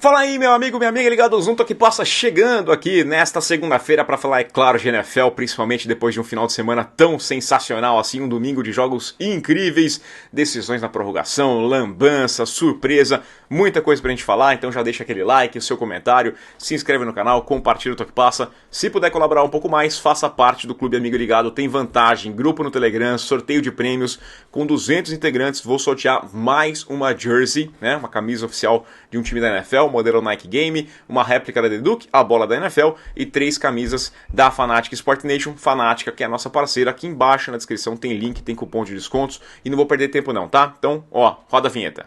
Fala aí, meu amigo, minha amiga ligado ao Zoom, tô que passa chegando aqui nesta segunda-feira para falar, é claro, de NFL, principalmente depois de um final de semana tão sensacional assim, um domingo de jogos incríveis, decisões na prorrogação, lambança, surpresa, muita coisa pra gente falar, então já deixa aquele like, o seu comentário, se inscreve no canal, compartilha o Tô que Passa, se puder colaborar um pouco mais, faça parte do Clube Amigo Ligado, tem vantagem, grupo no Telegram, sorteio de prêmios, com 200 integrantes, vou sortear mais uma jersey, né, uma camisa oficial de um time da NFL, modelo Nike Game, uma réplica da The Duke, a bola da NFL e 3 camisas da Fanatic Sport Nation, Fanática, que é a nossa parceira. Aqui embaixo na descrição tem link, tem cupom de descontos e não vou perder tempo não, tá? Então, ó, roda a vinheta.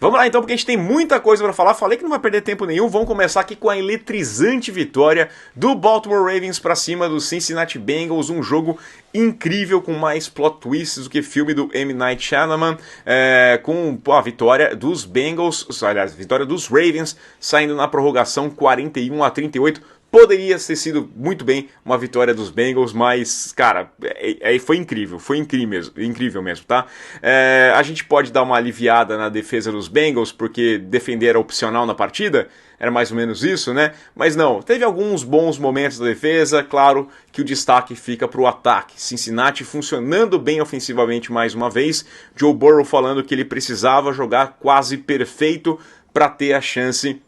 Vamos lá então, porque a gente tem muita coisa para falar. Falei que não vai perder tempo nenhum. Vamos começar aqui com a eletrizante vitória do Baltimore Ravens para cima do Cincinnati Bengals. Um jogo incrível, com mais plot twists do que filme do M. Night Shyamalan, com a vitória dos Bengals, aliás, a vitória dos Ravens, saindo na prorrogação 41-38. Poderia ter sido muito bem uma vitória dos Bengals, mas, cara, foi incrível mesmo, tá? A gente pode dar uma aliviada na defesa dos Bengals, porque defender era opcional na partida, era mais ou menos isso, né? Mas não, teve alguns bons momentos da defesa, claro que o destaque fica para o ataque. Cincinnati funcionando bem ofensivamente mais uma vez, Joe Burrow falando que ele precisava jogar quase perfeito para ter a chance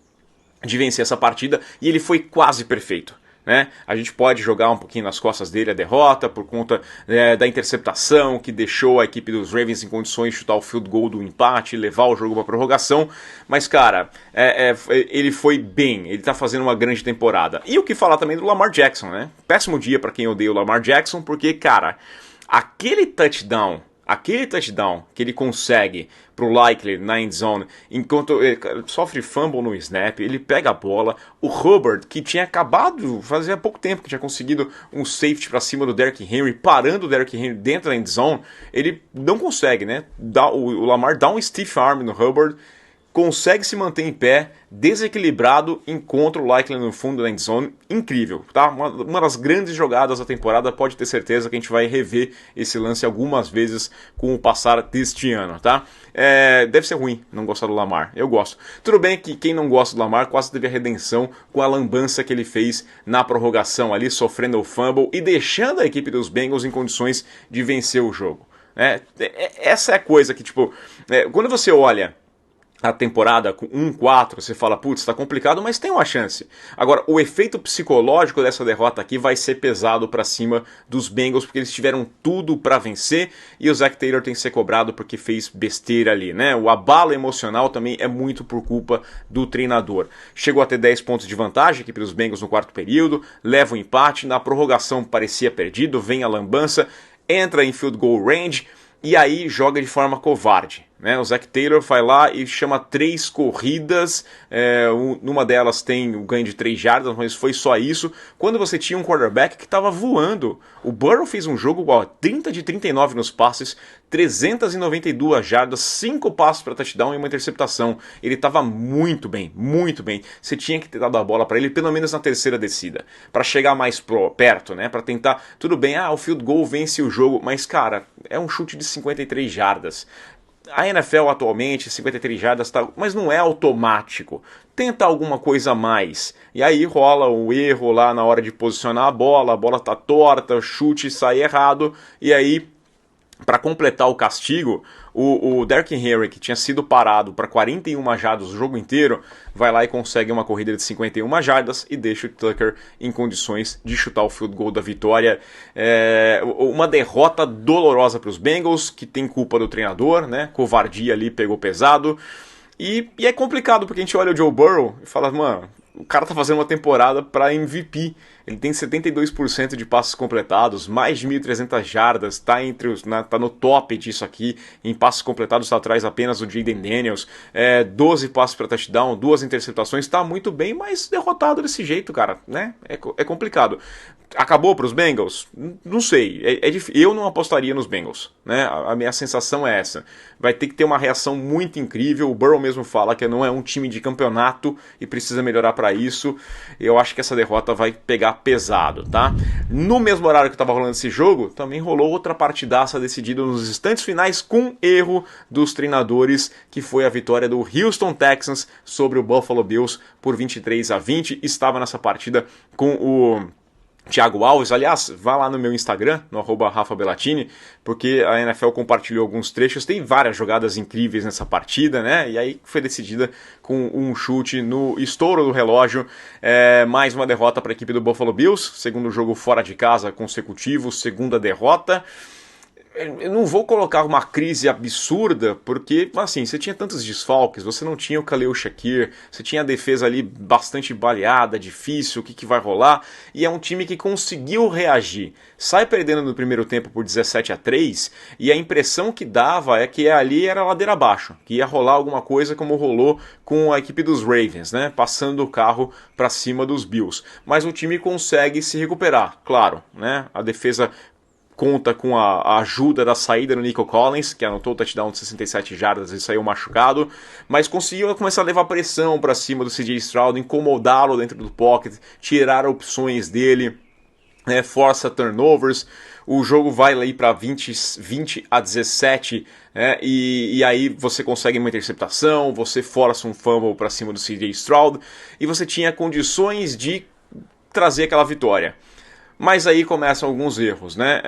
de vencer essa partida, e ele foi quase perfeito, né? A gente pode jogar um pouquinho nas costas dele a derrota por conta da interceptação que deixou a equipe dos Ravens em condições de chutar o field goal do empate e levar o jogo para prorrogação, mas cara, ele foi bem, ele tá fazendo uma grande temporada. E o que falar também do Lamar Jackson, né? Péssimo dia para quem odeia o Lamar Jackson, porque cara, aquele touchdown que ele consegue pro Likely na endzone, enquanto ele sofre fumble no snap, ele pega a bola, o Hubbard, que tinha acabado, fazia pouco tempo que tinha conseguido um safety para cima do Derrick Henry, parando o Derrick Henry dentro da endzone, ele não consegue, né? O Lamar dá um stiff arm no Hubbard, consegue se manter em pé, desequilibrado, encontra o Likely no fundo da endzone, incrível, tá? Uma das grandes jogadas da temporada, pode ter certeza que a gente vai rever esse lance algumas vezes com o passar deste ano, tá? Deve ser ruim não gostar do Lamar, eu gosto. Tudo bem que quem não gosta do Lamar quase teve a redenção com a lambança que ele fez na prorrogação ali, sofrendo o fumble e deixando a equipe dos Bengals em condições de vencer o jogo. Essa é a coisa que, tipo, quando você olha a temporada com 1-4, você fala, putz, tá complicado, mas tem uma chance. Agora, o efeito psicológico dessa derrota aqui vai ser pesado pra cima dos Bengals, porque eles tiveram tudo pra vencer, e o Zac Taylor tem que ser cobrado porque fez besteira ali, né? O abalo emocional também é muito por culpa do treinador. Chegou a ter 10 pontos de vantagem, a equipe dos Bengals no quarto período, leva o empate, na prorrogação parecia perdido, vem a lambança, entra em field goal range, e aí joga de forma covarde, né? O Zac Taylor vai lá e chama 3 corridas, numa delas tem o ganho de 3 jardas, mas foi só isso, quando você tinha um quarterback que estava voando. O Burrow fez um jogo 30 de 39 nos passes, 392 jardas, 5 passes para touchdown e uma interceptação. Ele estava muito bem, muito bem. Você tinha que ter dado a bola para ele, pelo menos na terceira descida, para chegar mais perto, né? Para tentar, tudo bem, o field goal vence o jogo, mas cara, é um chute de 53 jardas. A NFL atualmente, 53 jardas, mas não é automático. Tenta alguma coisa a mais. E aí rola um erro lá na hora de posicionar a bola tá torta, o chute sai errado. E aí, para completar o castigo, o Derrick Henry, que tinha sido parado para 41 jardas o jogo inteiro, vai lá e consegue uma corrida de 51 jardas e deixa o Tucker em condições de chutar o field goal da vitória. Uma derrota dolorosa para os Bengals, que tem culpa do treinador, né? Covardia ali, pegou pesado. E é complicado, porque a gente olha o Joe Burrow e fala, mano, o cara tá fazendo uma temporada para MVP. Ele tem 72% de passes completados, mais de 1.300 jardas, tá no top disso aqui. Em passes completados tá atrás apenas do Jayden Daniels, 12 passes para touchdown, 2 interceptações, tá muito bem, mas derrotado desse jeito, cara, né? É complicado. Acabou para os Bengals? Não sei, eu não apostaria nos Bengals, né? A minha sensação é essa. Vai ter que ter uma reação muito incrível. O Burrow mesmo fala que não é um time de campeonato e precisa melhorar para isso. Eu acho que essa derrota vai pegar pegar pesado, tá? No mesmo horário que estava rolando esse jogo, também rolou outra partidaça decidida nos instantes finais com erro dos treinadores, que foi a vitória do Houston Texans sobre o Buffalo Bills por 23-20. Estava nessa partida com o Thiago Alves. Aliás, vá lá no meu Instagram, no @RafaBellatini, porque a NFL compartilhou alguns trechos, tem várias jogadas incríveis nessa partida, né? E aí foi decidida com um chute no estouro do relógio. Mais uma derrota para a equipe do Buffalo Bills, segundo jogo fora de casa consecutivo, segunda derrota. Eu não vou colocar uma crise absurda, porque, assim, você tinha tantos desfalques, você não tinha o Khalil Shakir, você tinha a defesa ali bastante baleada, difícil, o que vai rolar, e é um time que conseguiu reagir. Sai perdendo no primeiro tempo por 17-3, e a impressão que dava é que ali era ladeira abaixo, que ia rolar alguma coisa como rolou com a equipe dos Ravens, né, passando o carro para cima dos Bills. Mas o time consegue se recuperar, claro, né, a defesa conta com a ajuda da saída do Nico Collins, que anotou o touchdown de 67 jardas e saiu machucado, mas conseguiu começar a levar pressão para cima do CJ Stroud, incomodá-lo dentro do pocket, tirar opções dele, força turnovers. O jogo vai aí para 20-17, e aí você consegue uma interceptação, você força um fumble para cima do CJ Stroud, e você tinha condições de trazer aquela vitória. Mas aí começam alguns erros, né?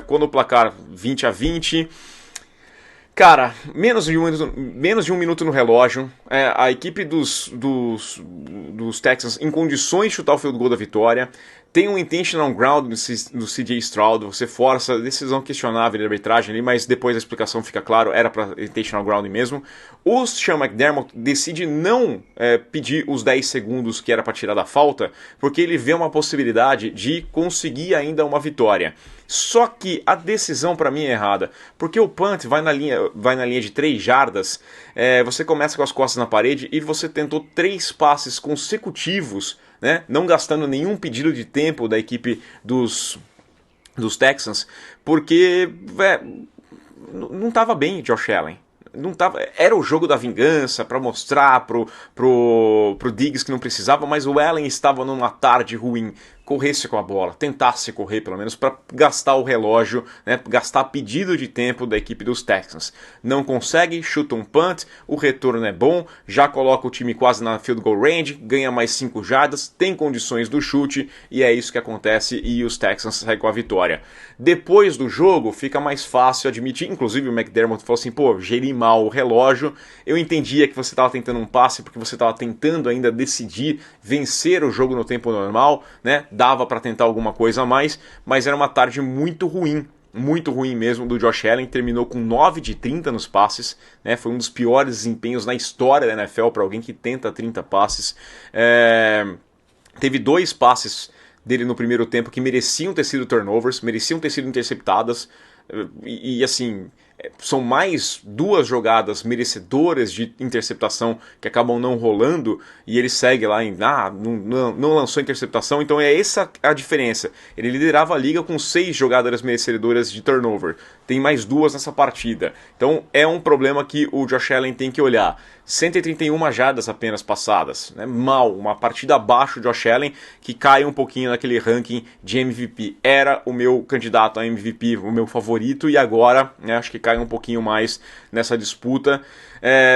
Quando o placar 20-20, cara, menos de um minuto no relógio, a equipe dos Texans em condições de chutar o field goal da vitória, tem um intentional ground no CJ Stroud, você força, decisão questionável de arbitragem ali, mas depois a explicação fica claro, era para intentional ground mesmo. O Sean McDermott decide não pedir os 10 segundos que era para tirar da falta, porque ele vê uma possibilidade de conseguir ainda uma vitória. Só que a decisão para mim é errada, porque o punt vai na linha de 3 jardas, você começa com as costas na parede e você tentou 3 passes consecutivos, né, não gastando nenhum pedido de tempo da equipe dos Texans, porque não estava bem Josh Allen. Não tava, era o jogo da vingança para mostrar pro Diggs que não precisava, mas o Allen estava numa tarde ruim. Corresse com a bola, tentasse correr pelo menos para gastar o relógio, né, gastar pedido de tempo da equipe dos Texans. Não consegue, chuta um punt, o retorno é bom, já coloca o time quase na field goal range, ganha mais 5 jardas, tem condições do chute e é isso que acontece e os Texans saem com a vitória. Depois do jogo fica mais fácil admitir, inclusive o McDermott falou assim, geri mal o relógio, eu entendia que você estava tentando um passe porque você estava tentando ainda decidir vencer o jogo no tempo normal, né? Dava para tentar alguma coisa a mais, mas era uma tarde muito ruim mesmo do Josh Allen, terminou com 9 de 30 nos passes, né? Foi um dos piores desempenhos na história da NFL para alguém que tenta 30 passes. Teve 2 passes dele no primeiro tempo que mereciam ter sido turnovers, mereciam ter sido interceptadas, e assim, são mais 2 jogadas merecedoras de interceptação que acabam não rolando, e ele segue lá não lançou interceptação, então é essa a diferença. Ele liderava a liga com 6 jogadas merecedoras de turnover, tem mais 2 nessa partida, então é um problema que o Josh Allen tem que olhar. 131 jardas apenas passadas, né? Mal, uma partida abaixo de Josh Allen, que cai um pouquinho naquele ranking de MVP. Era o meu candidato a MVP, o meu favorito, e agora, né, acho que cai um pouquinho mais nessa disputa.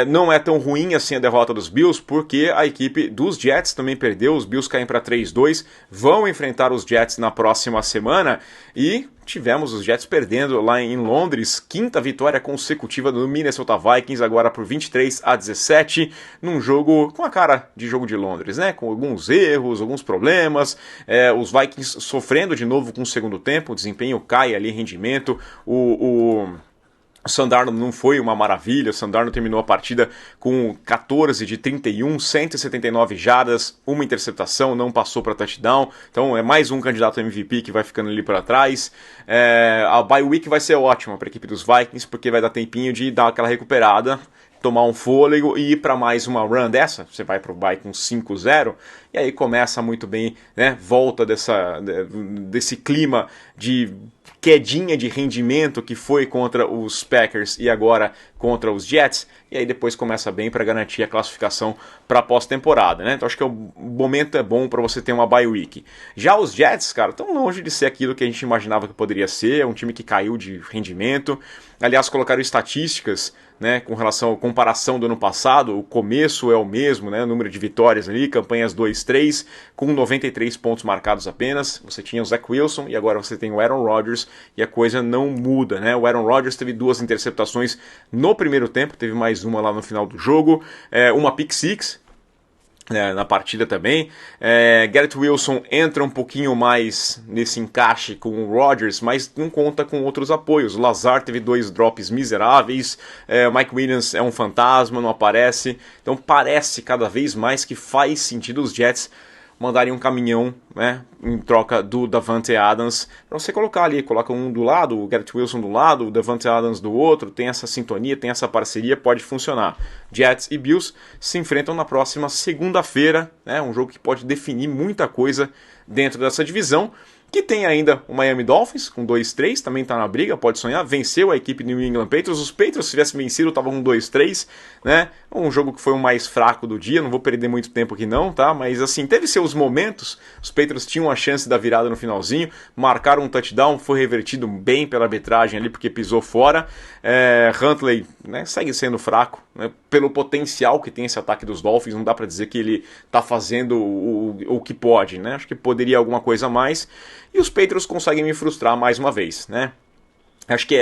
Não é tão ruim assim a derrota dos Bills, porque a equipe dos Jets também perdeu, os Bills caem para 3-2, vão enfrentar os Jets na próxima semana, e tivemos os Jets perdendo lá em Londres, 5ª vitória consecutiva do Minnesota Vikings, agora por 23-17, num jogo com a cara de jogo de Londres, né? Com alguns erros, alguns problemas, os Vikings sofrendo de novo com o segundo tempo, o desempenho cai ali, rendimento, o Sam Darnold não foi uma maravilha, o Sam Darnold terminou a partida com 14 de 31, 179 jardas, uma interceptação, não passou para touchdown, então é mais um candidato a MVP que vai ficando ali para trás. A bye week vai ser ótima para a equipe dos Vikings, porque vai dar tempinho de dar aquela recuperada, tomar um fôlego e ir para mais uma run dessa, você vai pro bye com 5-0, e aí começa muito bem, né? Volta desse clima de quedinha de rendimento que foi contra os Packers e agora contra os Jets, e aí depois começa bem para garantir a classificação para a pós-temporada, né? Então acho que o momento é bom para você ter uma bye week. Já os Jets, cara, estão longe de ser aquilo que a gente imaginava que poderia ser, é um time que caiu de rendimento. Aliás, colocaram estatísticas, né, com relação à comparação do ano passado, o começo é o mesmo, né, o número de vitórias ali, campanhas 2-3, com 93 pontos marcados apenas. Você tinha o Zach Wilson e agora você tem o Aaron Rodgers e a coisa não muda, né? O Aaron Rodgers teve 2 interceptações no primeiro tempo, teve mais uma lá no final do jogo, uma pick six, na partida também. Garrett Wilson entra um pouquinho mais nesse encaixe com o Rodgers, mas não conta com outros apoios. O Lazard teve 2 drops miseráveis, Mike Williams é um fantasma, não aparece. Então parece cada vez mais que faz sentido os Jets mandarem um caminhão, né, em troca do Davante Adams, para você colocar ali, coloca um do lado, o Garrett Wilson do lado, o Davante Adams do outro, tem essa sintonia, tem essa parceria, pode funcionar. Jets e Bills se enfrentam na próxima segunda-feira, né, um jogo que pode definir muita coisa dentro dessa divisão, que tem ainda o Miami Dolphins com 2-3, também está na briga, pode sonhar, venceu a equipe New England Patriots, os Patriots se tivessem vencido estavam com 2-3, né, um jogo que foi o mais fraco do dia, não vou perder muito tempo aqui não, tá, mas assim, teve seus momentos, os Patriots tinham a chance da virada no finalzinho, marcaram um touchdown, foi revertido bem pela arbitragem ali, porque pisou fora. Huntley, né, segue sendo fraco, né, pelo potencial que tem esse ataque dos Dolphins, não dá para dizer que ele está fazendo o que pode, né, acho que poderia alguma coisa a mais, e os Patriots conseguem me frustrar mais uma vez, né. Acho que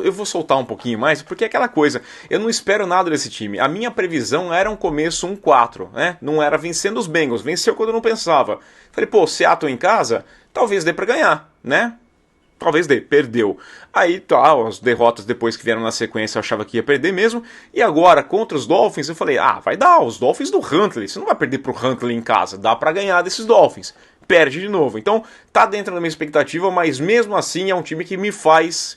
eu vou soltar um pouquinho mais, porque é aquela coisa, eu não espero nada desse time. A minha previsão era um começo 1-4, né? Não era vencendo os Bengals, venceu quando eu não pensava. Falei, pô, Seattle em casa, talvez dê pra ganhar, né? Talvez dê, perdeu. Aí tá, as derrotas depois que vieram na sequência eu achava que ia perder mesmo. E agora, contra os Dolphins, eu falei, vai dar, os Dolphins do Huntley. Você não vai perder pro Huntley em casa, dá pra ganhar desses Dolphins. Perde de novo. Então, tá dentro da minha expectativa, mas mesmo assim é um time que me faz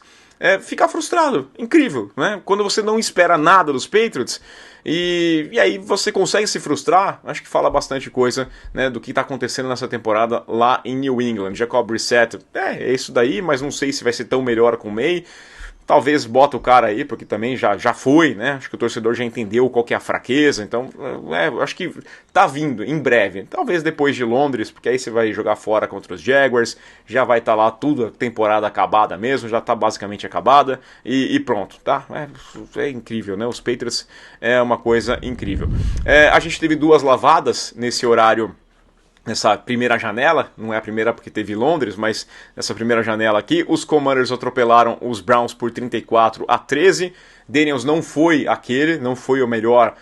ficar frustrado. Incrível, né? Quando você não espera nada dos Patriots e aí você consegue se frustrar, acho que fala bastante coisa, né, do que está acontecendo nessa temporada lá em New England. Jacob Brissett, é isso daí, mas não sei se vai ser tão melhor com o May. Talvez bota o cara aí, porque também já foi, né? Acho que o torcedor já entendeu qual que é a fraqueza, então acho que tá vindo em breve. Talvez depois de Londres, porque aí você vai jogar fora contra os Jaguars, já vai estar lá tudo, a temporada acabada mesmo, já tá basicamente acabada e pronto, tá? É incrível, né? Os Patriots é uma coisa incrível. A gente teve 2 lavadas nesse horário, nessa primeira janela, não é a primeira porque teve Londres, mas nessa primeira janela aqui, os Commanders atropelaram os Browns por 34-13. Daniels não foi o melhor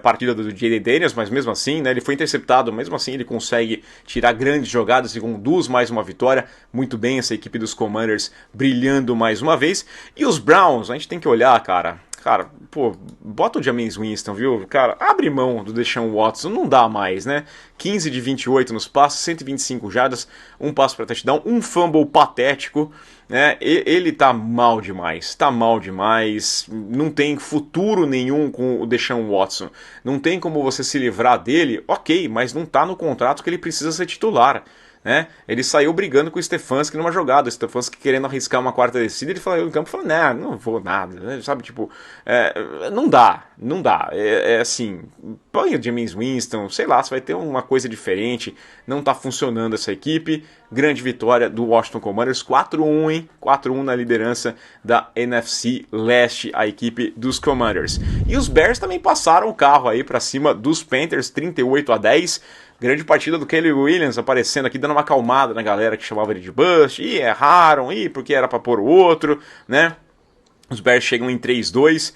partida do J.D. Daniels, mas mesmo assim, né, ele foi interceptado, mesmo assim ele consegue tirar grandes jogadas e conduz mais uma vitória, muito bem essa equipe dos Commanders brilhando mais uma vez. E os Browns, a gente tem que olhar, cara, pô, bota o Jameis Winston, viu? Cara, abre mão do Deshaun Watson, não dá mais, né? 15 de 28 nos passes, 125 jardas, um passo para touchdown, um fumble patético, né? Ele tá mal demais, não tem futuro nenhum com o Deshaun Watson, não tem como você se livrar dele, ok, mas não tá no contrato que ele precisa ser titular. Né? Ele saiu brigando com o Stefanski numa jogada, o Stefanski querendo arriscar uma quarta descida, ele falou no campo, falou, não vou nada, né? Sabe, tipo, não dá, assim, põe o Jameis Winston, sei lá, você vai ter uma coisa diferente, não tá funcionando essa equipe. Grande vitória do Washington Commanders, 4-1, hein? 4-1 na liderança da NFC Leste, a equipe dos Commanders. E os Bears também passaram o carro aí pra cima dos Panthers, 38-10. Grande partida do Caleb Williams aparecendo aqui, dando uma acalmada na galera que chamava ele de bust, erraram, porque era pra pôr o outro, né? Os Bears chegam em 3-2,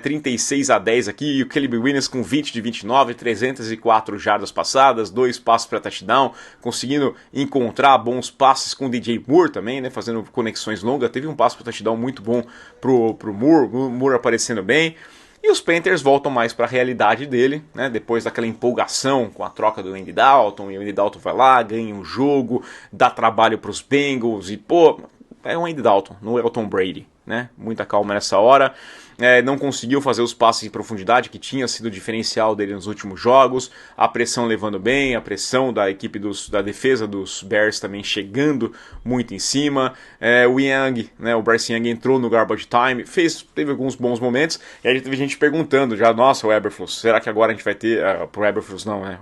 36-10 aqui, e o Caleb Williams com 20 de 29, 304 jardas passadas, 2 passes para touchdown, conseguindo encontrar bons passes com o DJ Moore também, né, fazendo conexões longas, teve um passe para touchdown muito bom pro Moore, o Moore aparecendo bem. E os Panthers voltam mais para a realidade dele, né? Depois daquela empolgação com a troca do Andy Dalton, e o Andy Dalton vai lá, ganha um jogo, dá trabalho para os Bengals, e pô, é o Andy Dalton, não é o Tom Brady, né? Muita calma nessa hora. não conseguiu fazer os passes em profundidade, que tinha sido o diferencial dele nos últimos jogos, a pressão levando bem, a pressão da equipe da defesa dos Bears também chegando muito em cima, o Young, né, o Bryce Young entrou no garbage time, teve alguns bons momentos, e aí teve gente perguntando já, nossa, o Eberflus, será que agora a gente vai ter, pro Eberflus não, né,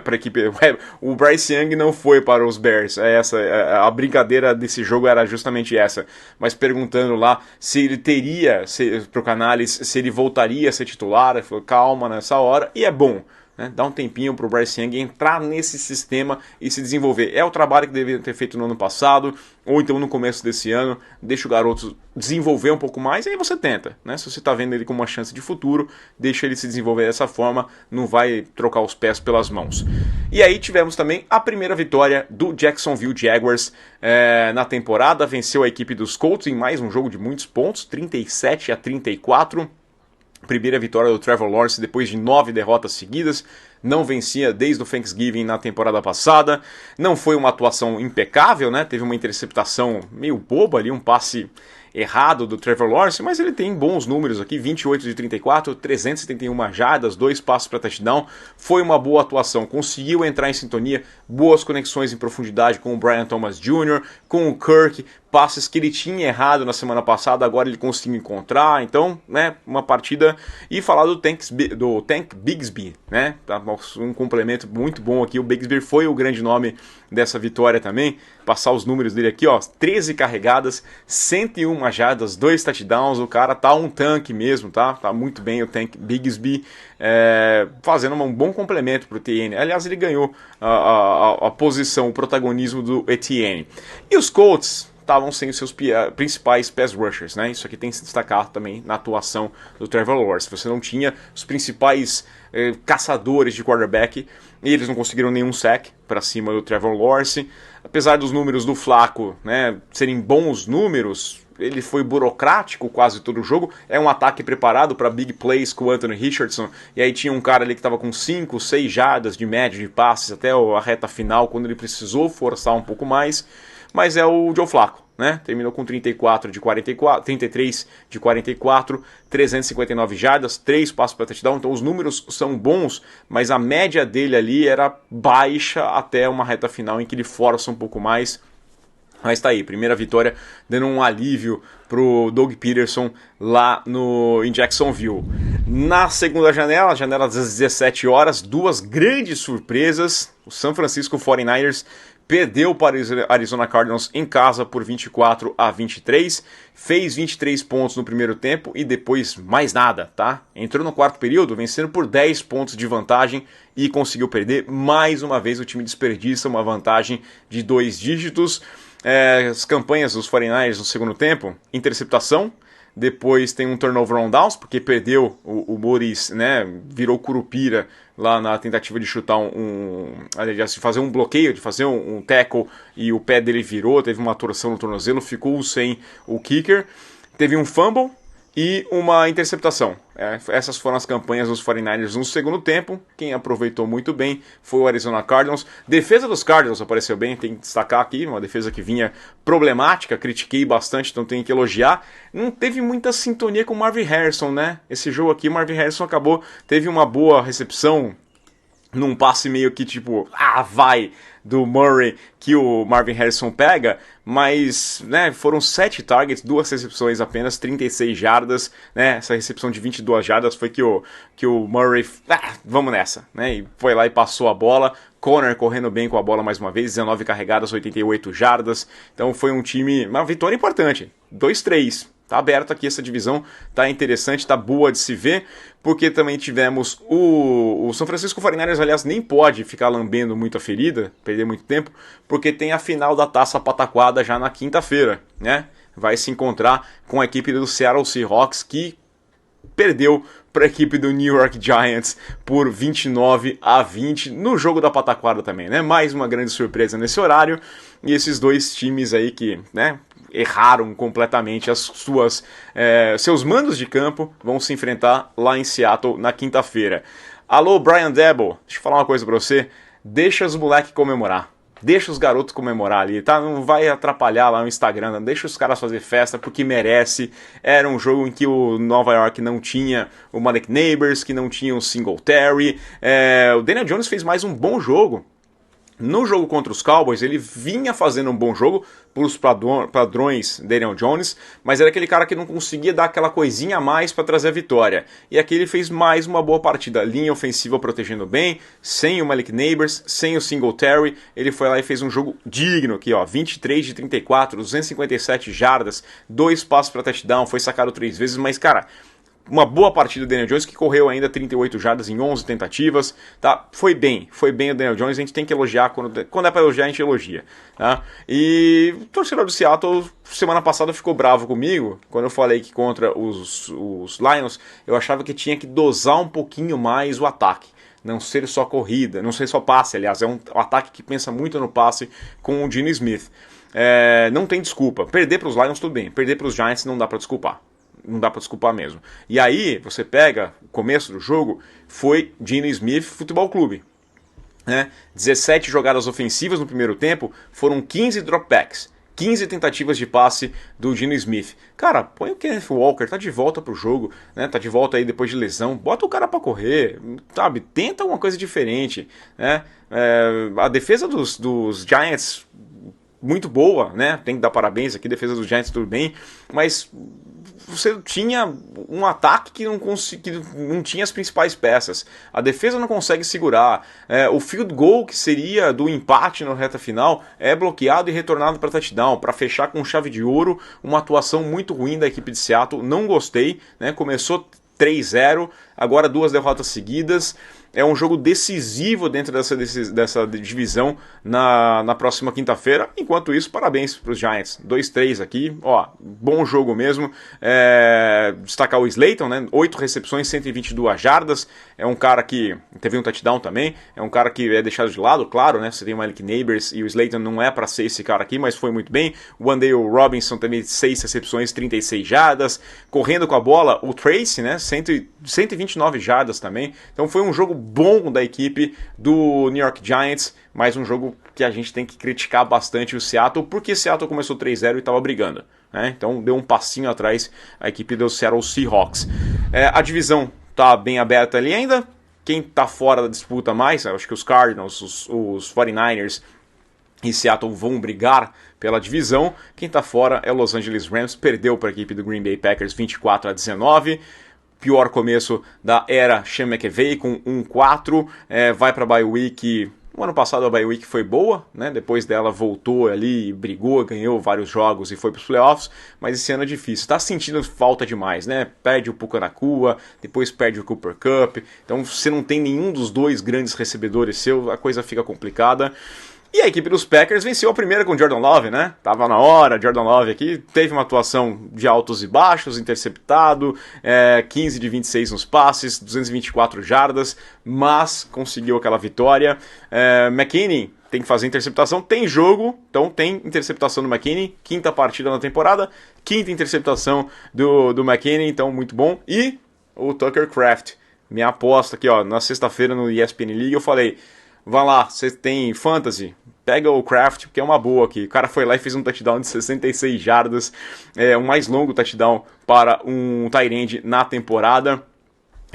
pra equipe, o Bryce Young não foi para os Bears, a brincadeira desse jogo era justamente essa, mas perguntando lá se ele teria, pro Canales, se ele voltaria a ser titular, ele falou, calma nessa hora, e é bom, né? Dá um tempinho pro Bryce Young entrar nesse sistema e se desenvolver. É o trabalho que deveria ter feito no ano passado, ou então no começo desse ano, deixa o garoto desenvolver um pouco mais, e aí você tenta, né? Se você tá vendo ele como uma chance de futuro, deixa ele se desenvolver dessa forma, não vai trocar os pés pelas mãos. E aí tivemos também a primeira vitória do Jacksonville Jaguars na temporada, venceu a equipe dos Colts em mais um jogo de muitos pontos, 37-34, primeira vitória do Trevor Lawrence depois de 9 derrotas seguidas, não vencia desde o Thanksgiving na temporada passada, não foi uma atuação impecável, né? Teve uma interceptação meio boba ali, um passe errado do Trevor Lawrence, mas ele tem bons números aqui, 28 de 34, 371 jardas, 2 passos para touchdown, foi uma boa atuação, conseguiu entrar em sintonia, boas conexões em profundidade com o Brian Thomas Jr., com o Kirk, passes que ele tinha errado na semana passada, agora ele conseguiu encontrar, então, né, uma partida, e falar do Tank Bigsby, né, um complemento muito bom aqui, o Bigsby foi o grande nome dessa vitória também, passar os números dele aqui, ó, 13 carregadas, 101 jardas, 2 touchdowns, o cara tá um tanque mesmo, tá muito bem o Tank Bigsby, fazendo um bom complemento pro Etienne, aliás ele ganhou a posição, o protagonismo do Etienne. E os Colts estavam sem seus principais pass rushers, né? Isso aqui tem que se destacar também na atuação do Trevor Lawrence. Você não tinha os principais caçadores de quarterback e eles não conseguiram nenhum sack para cima do Trevor Lawrence. Apesar dos números do Flacco, né, serem bons números, ele foi burocrático quase todo o jogo. É um ataque preparado para big plays com o Anthony Richardson. E aí tinha um cara ali que estava com 5, 6 jardas de média de passes até a reta final, quando ele precisou forçar um pouco mais. Mas é o Joe Flacco, né? Terminou com 33 de 44, 359 jardas, 3 passos para touchdown. Então os números são bons, mas a média dele ali era baixa até uma reta final em que ele força um pouco mais. Mas tá aí, primeira vitória dando um alívio pro Doug Peterson lá em Jacksonville. Na segunda janela das 17 horas, 2 grandes surpresas. O San Francisco 49ers perdeu para o Arizona Cardinals em casa por 24-23, fez 23 pontos no primeiro tempo e depois mais nada, tá? Entrou no quarto período vencendo por 10 pontos de vantagem e conseguiu perder. Mais uma vez o time desperdiça uma vantagem de 2 dígitos. As campanhas dos 49ers no segundo tempo, interceptação, depois tem um turnover on downs, porque perdeu o Maurice, né, virou curupira lá na tentativa de chutar de fazer um bloqueio, de fazer um tackle, e o pé dele virou, teve uma torção no tornozelo, ficou sem o kicker, teve um fumble e uma interceptação. Essas foram as campanhas dos 49ers no segundo tempo. Quem aproveitou muito bem foi o Arizona Cardinals. Defesa dos Cardinals apareceu bem, tem que destacar aqui, uma defesa que vinha problemática, critiquei bastante, então tenho que elogiar. Não teve muita sintonia com o Marvin Harrison, né? Esse jogo aqui, o Marvin Harrison teve uma boa recepção num passe meio que tipo, vai, do Murray, que o Marvin Harrison pega, mas, né, foram 7 targets, 2 recepções apenas, 36 jardas, né, essa recepção de 22 jardas foi que o Murray, vamos nessa, né, e foi lá e passou a bola, Conner correndo bem com a bola mais uma vez, 19 carregadas, 88 jardas, então foi uma vitória importante, 2-3, tá aberto aqui essa divisão, tá interessante, tá boa de se ver, porque também tivemos o São Francisco 49ers, aliás, nem pode ficar lambendo muito a ferida, perder muito tempo, porque tem a final da Taça Pataquada já na quinta-feira, né? Vai se encontrar com a equipe do Seattle Seahawks, que perdeu para a equipe do New York Giants por 29-20 no jogo da Pataquada também, né? Mais uma grande surpresa nesse horário, e esses dois times aí que, né, erraram completamente seus mandos de campo, vão se enfrentar lá em Seattle na quinta-feira. Alô, Brian Daboll, deixa eu falar uma coisa pra você, deixa os moleques comemorar. deixa os garotos comemorar ali, tá? Não vai atrapalhar lá no Instagram, não deixa os caras fazer festa porque merece. Era um jogo em que o Nova York não tinha o Malik Neighbors, que não tinha o Singletary. O Daniel Jones fez mais um bom jogo. No jogo contra os Cowboys, ele vinha fazendo um bom jogo pelos padrões Daniel Jones, mas era aquele cara que não conseguia dar aquela coisinha a mais para trazer a vitória. E aqui ele fez mais uma boa partida. Linha ofensiva protegendo bem, sem o Malik Neighbors, sem o Singletary. Ele foi lá e fez um jogo digno aqui, ó, 23 de 34, 257 jardas, 2 passos para touchdown, foi sacado 3 vezes, mas cara, uma boa partida do Daniel Jones, que correu ainda 38 jardas em 11 tentativas, tá? Foi bem o Daniel Jones, a gente tem que elogiar, quando é pra elogiar, a gente elogia, tá? E o torcedor do Seattle, semana passada, ficou bravo comigo, quando eu falei que contra os Lions, eu achava que tinha que dosar um pouquinho mais o ataque. Não ser só corrida, não ser só passe, aliás, é um ataque que pensa muito no passe com o Geno Smith. Não tem desculpa, perder para os Lions tudo bem, perder para os Giants não dá pra desculpar. Não dá pra desculpar mesmo. E aí, você pega o começo do jogo, foi Geno Smith Futebol Clube. 17 jogadas ofensivas no primeiro tempo, foram 15 dropbacks, 15 tentativas de passe do Geno Smith. Cara, põe o Kenneth Walker, tá de volta pro jogo, né? Tá de volta aí depois de lesão, bota o cara pra correr, sabe? Tenta alguma coisa diferente, né? A defesa dos Giants, muito boa, né? Tem que dar parabéns aqui, defesa dos Giants tudo bem, mas você tinha um ataque que não tinha as principais peças. A defesa não consegue segurar. O field goal, que seria do empate na reta final, é bloqueado e retornado para touchdown, para fechar com chave de ouro. Uma atuação muito ruim da equipe de Seattle. Não gostei, né? Começou 3-0, agora 2 derrotas seguidas. É um jogo decisivo dentro dessa divisão na próxima quinta-feira. Enquanto isso, parabéns para os Giants. 2-3 aqui, ó, bom jogo mesmo. Destacar o Slayton, né? 8 recepções, 122 jardas. É um cara que teve um touchdown também. É um cara que é deixado de lado, claro, né? Você tem o Malik Neighbors e o Slayton não é para ser esse cara aqui, mas foi muito bem. O Wan'Dale Robinson também 6 recepções, 36 jardas. Correndo com a bola, o Tracy, né? 129 jardas também. Então foi um jogo bom da equipe do New York Giants, mas um jogo que a gente tem que criticar bastante o Seattle, porque Seattle começou 3-0 e estava brigando, né? Então deu um passinho atrás a equipe do Seattle Seahawks. A divisão está bem aberta ali ainda. Quem está fora da disputa mais, acho que os Cardinals, os 49ers e Seattle vão brigar pela divisão. Quem está fora é o Los Angeles Rams, perdeu para a equipe do Green Bay Packers 24-19. Pior começo da era Sean McVay com 1-4, vai para a bye week. O ano passado a bye week foi boa, né? Depois dela voltou ali, brigou, ganhou vários jogos e foi para os playoffs, mas esse ano é difícil, está sentindo falta demais, né? Perde o Puka Nacua, depois perde o Cooper Kupp, então você não tem nenhum dos dois grandes recebedores seu, a coisa fica complicada. E a equipe dos Packers venceu a primeira com o Jordan Love, né? Tava na hora, Jordan Love aqui teve uma atuação de altos e baixos, interceptado, 15 de 26 nos passes, 224 jardas, mas conseguiu aquela vitória. McKinney tem que fazer interceptação, tem jogo, então tem interceptação do McKinney, quinta partida na temporada, quinta interceptação do McKinney, então muito bom. E o Tucker Kraft, minha aposta aqui, ó, na sexta-feira no ESPN League, eu falei, vai lá, você tem fantasy, pega o Kraft, que é uma boa aqui. O cara foi lá e fez um touchdown de 66 jardas, o mais longo touchdown para um tight end na temporada.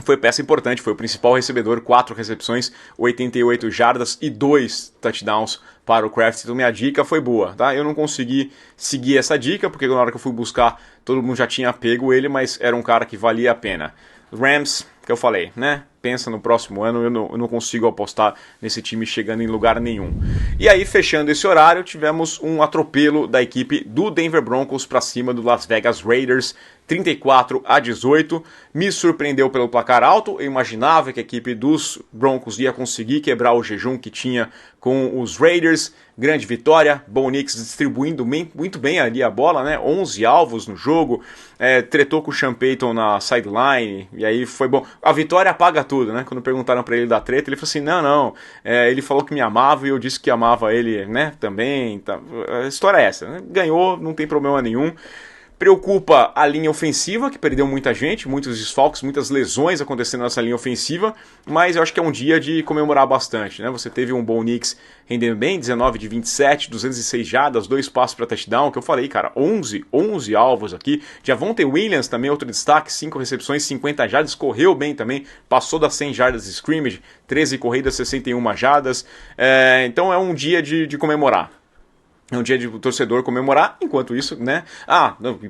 Foi peça importante, foi o principal recebedor, 4 recepções, 88 jardas e 2 touchdowns para o Kraft. Então minha dica foi boa, tá? Eu não consegui seguir essa dica, porque na hora que eu fui buscar, todo mundo já tinha pego ele, mas era um cara que valia a pena. Rams, que eu falei, né? Pensa no próximo ano, eu não consigo apostar nesse time chegando em lugar nenhum. E aí, fechando esse horário, tivemos um atropelo da equipe do Denver Broncos para cima do Las Vegas Raiders, 34-18. Me surpreendeu pelo placar alto, eu imaginava que a equipe dos Broncos ia conseguir quebrar o jejum que tinha com os Raiders. Grande vitória, Bo Nix distribuindo muito bem ali a bola, né? 11 alvos no jogo, tretou com o Sean Payton na sideline, e aí foi bom. A vitória apaga tudo, né? Quando perguntaram pra ele da treta, ele falou assim, não, ele falou que me amava e eu disse que amava ele, né, também. Tá. A história é essa, né? Ganhou, não tem problema nenhum. Preocupa a linha ofensiva, que perdeu muita gente, muitos desfalques, muitas lesões acontecendo nessa linha ofensiva, mas eu acho que é um dia de comemorar bastante, né? Você teve um bom Knicks rendendo bem, 19 de 27, 206 jardas, 2 passos para touchdown, que eu falei, cara, 11 alvos aqui. Javonte Williams também, outro destaque, 5 recepções, 50 jardas, correu bem também, passou das 100 jardas de scrimmage, 13 corridas, 61 jardas, então é um dia de comemorar. É um dia de o torcedor comemorar, enquanto isso, né?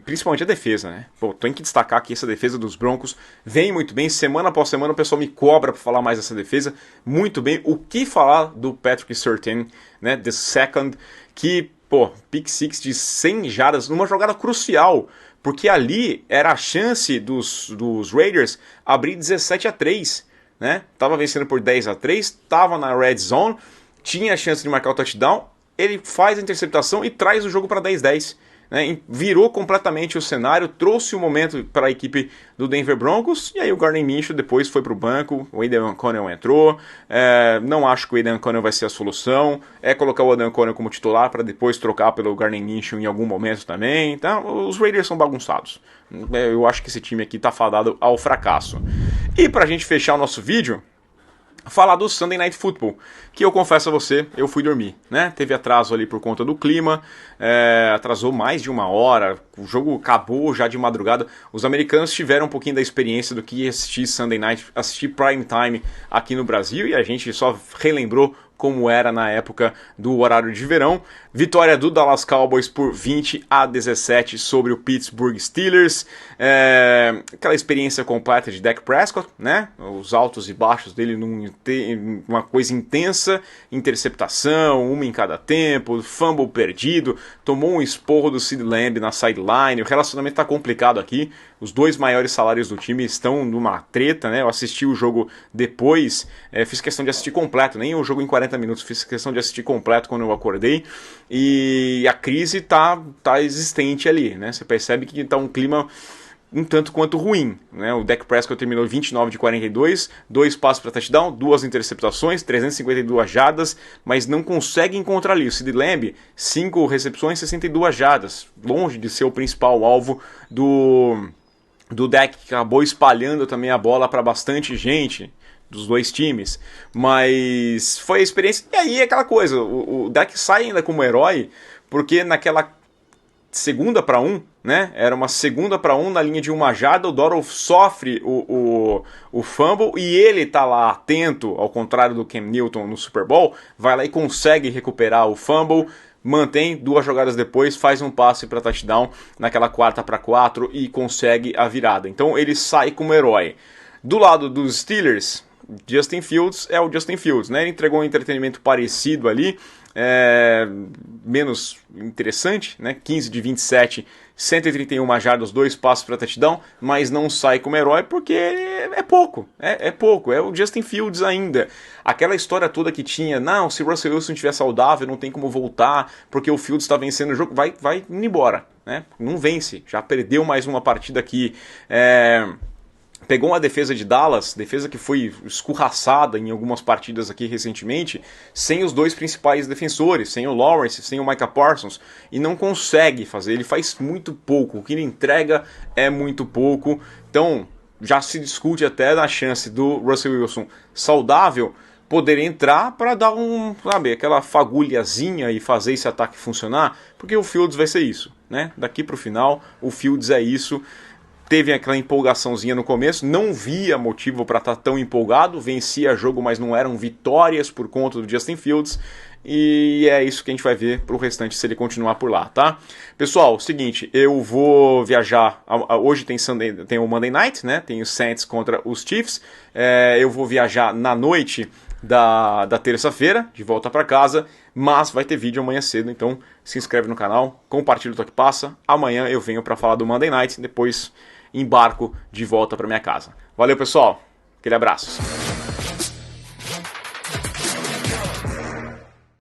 Principalmente a defesa, né? Pô, tem que destacar aqui essa defesa dos Broncos. Vem muito bem, semana após semana o pessoal me cobra pra falar mais dessa defesa. Muito bem. O que falar do Patrick Surtain, né? The second, que, pô, pick six de 100 jardas numa jogada crucial. Porque ali era a chance dos Raiders abrir 17-3, né? Tava vencendo por 10-3, tava na red zone, tinha a chance de marcar o touchdown. Ele faz a interceptação e traz o jogo para 10-10. Né? Virou completamente o cenário, trouxe o momento para a equipe do Denver Broncos, e aí o Gardner Minshew depois foi para o banco, o Aidan O'Connell entrou, não acho que o Aidan O'Connell vai ser a solução, colocar o Aidan O'Connell como titular para depois trocar pelo Gardner Minshew em algum momento também, então os Raiders são bagunçados. Eu acho que esse time aqui está fadado ao fracasso. E para a gente fechar o nosso vídeo, falar do Sunday Night Football, que eu confesso a você, eu fui dormir, né? Teve atraso ali por conta do clima, atrasou mais de 1 hora, o jogo acabou já de madrugada. Os americanos tiveram um pouquinho da experiência do que assistir Sunday Night, assistir Prime Time aqui no Brasil, e a gente só relembrou como era na época do horário de verão. Vitória do Dallas Cowboys por 20-17 sobre o Pittsburgh Steelers. Aquela experiência completa de Dak Prescott, né? Os altos e baixos dele uma coisa intensa, interceptação, uma em cada tempo, fumble perdido, tomou um esporro do CeeDee Lamb na sideline, o relacionamento tá complicado aqui. Os 2 maiores salários do time estão numa treta, né? Eu assisti o jogo depois, fiz questão de assistir completo, nem o jogo em 40 minutos, fiz questão de assistir completo quando eu acordei, e a crise tá existente ali, né? Você percebe que tá um clima um tanto quanto ruim, né? O Dak Prescott terminou 29 de 42, 2 passos para touchdown, 2 interceptações, 352 jardas, mas não consegue encontrar ali. O CeeDee Lamb, 5 recepções, 62 jardas, longe de ser o principal alvo do Dak, que acabou espalhando também a bola para bastante gente dos 2 times, mas foi a experiência. E aí é aquela coisa, o Dak sai ainda como herói, porque naquela 2ª-1, né? Era uma 2ª-1 na linha de 1 jarda, o Dorrell sofre o fumble e ele tá lá atento, ao contrário do Cam Newton no Super Bowl, vai lá e consegue recuperar o fumble, mantém 2 jogadas depois, faz um passe para touchdown naquela 4-4 e consegue a virada. Então ele sai como herói. Do lado dos Steelers, Justin Fields é o Justin Fields, né? Ele entregou um entretenimento parecido ali, menos interessante, né? 15 de 27, 131 jardas, 2 passos para touchdown, mas não sai como herói porque é pouco, é o Justin Fields ainda. Aquela história toda que tinha, não, se o Russell Wilson estiver saudável, não tem como voltar, porque o Fields está vencendo o jogo, vai indo embora, né? Não vence, já perdeu mais uma partida aqui, pegou uma defesa de Dallas, defesa que foi escorraçada em algumas partidas aqui recentemente, sem os 2 principais defensores, sem o Lawrence, sem o Micah Parsons, e não consegue fazer, ele faz muito pouco, o que ele entrega é muito pouco, então já se discute até na chance do Russell Wilson saudável poder entrar para dar aquela fagulhazinha e fazer esse ataque funcionar, porque o Fields vai ser isso, né? Daqui para o final, o Fields é isso. Teve aquela empolgaçãozinha no começo, não via motivo para estar tão empolgado, vencia jogo, mas não eram vitórias por conta do Justin Fields, e é isso que a gente vai ver pro restante se ele continuar por lá, tá? Pessoal, seguinte, eu vou viajar, hoje tem o Monday Night, né? Tem o Saints contra os Chiefs, eu vou viajar na noite da terça-feira, de volta para casa, mas vai ter vídeo amanhã cedo, então se inscreve no canal, compartilha o Toque Passa, amanhã eu venho para falar do Monday Night, depois embarco de volta para minha casa. Valeu, pessoal, aquele abraço.